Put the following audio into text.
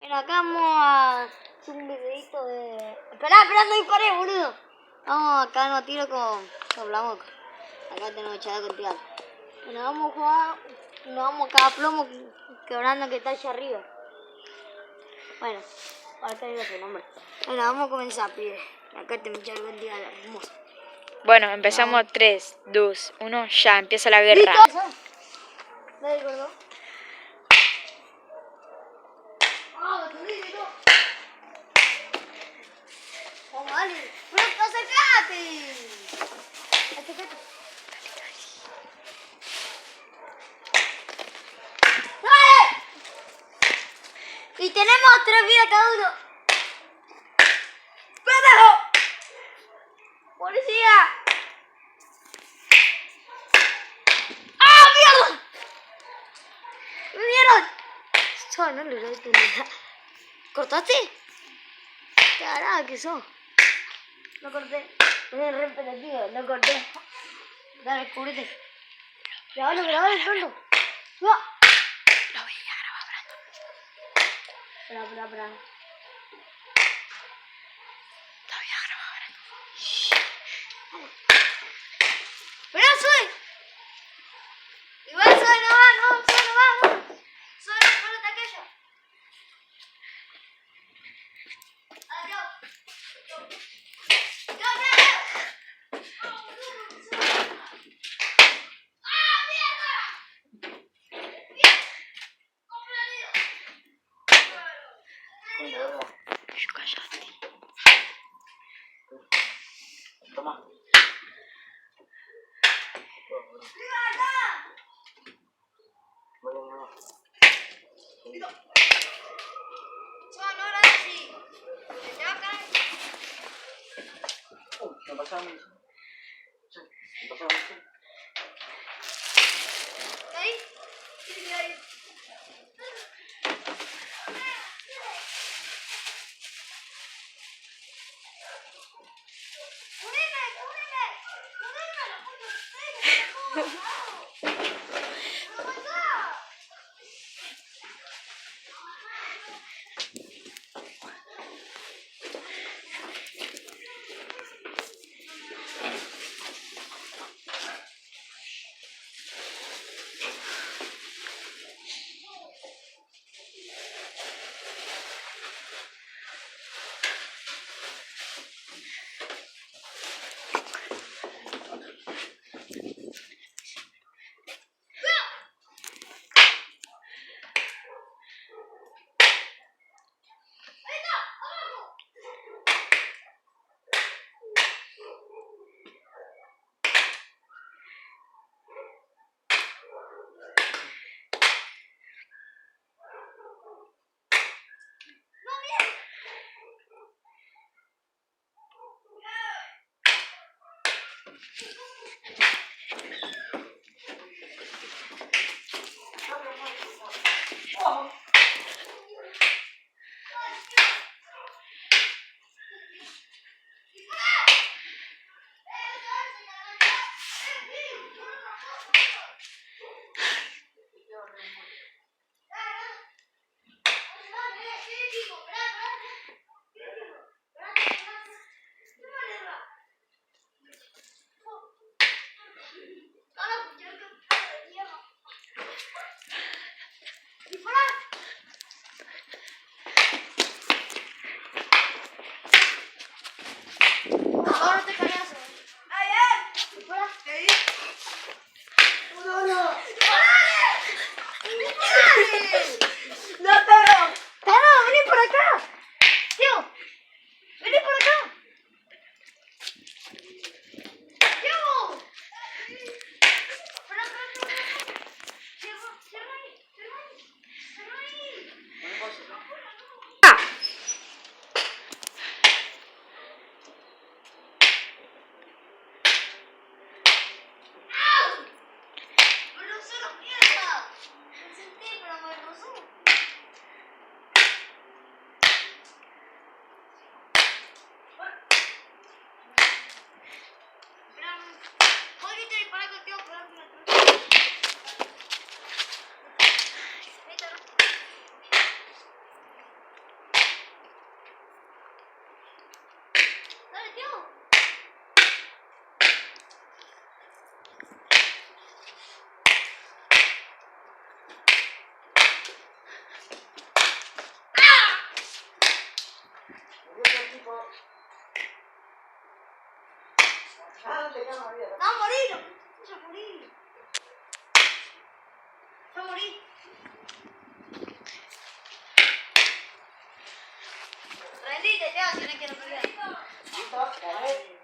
Bueno, acá vamos a hacer un videito de... Esperá, no disparé, boludo. Vamos acá no tiro con la boca. Acá tenemos echada con tierra. Bueno, vamos a jugar, nos vamos cada plomo quebrando que está allá arriba. Bueno, acá hay otro nombre. Bueno, vamos a comenzar, pibe. Acá te me echada con tierra, hermosa. Bueno, empezamos 3, 2, 1, ya, empieza la guerra. ¿Listo? Dale, gordo. Vamos, dale. ¡Pronto, acércate! Acércate. ¡Dale! Y tenemos 3 vidas cada uno. ¡Pétalo! ¡Policía! ¡Ah, mierda! ¡Mierda! Eso no le doy nada. ¿Cortaste? Caraca, ¿qué sos? No corté. Es re repetitivo, no corté. Dale, cubrite. Grabalo, pronto. ¡No! Lo voy a grabar, Brando. Espera. Lo voy a grabar, Brando. ¡Pero soy! Igual soy, no va. Soy la pelota aquella. Adiós. Cállate. Toma. Me pasaron eso. Sí, me pasaron eso. ¿Ahí? Sí, ahí. metió. Ah, te quedas vida. No, morir. Se va a morir. Se va a morir. Rendite, ya, tienes que no pelear. Listo, gané.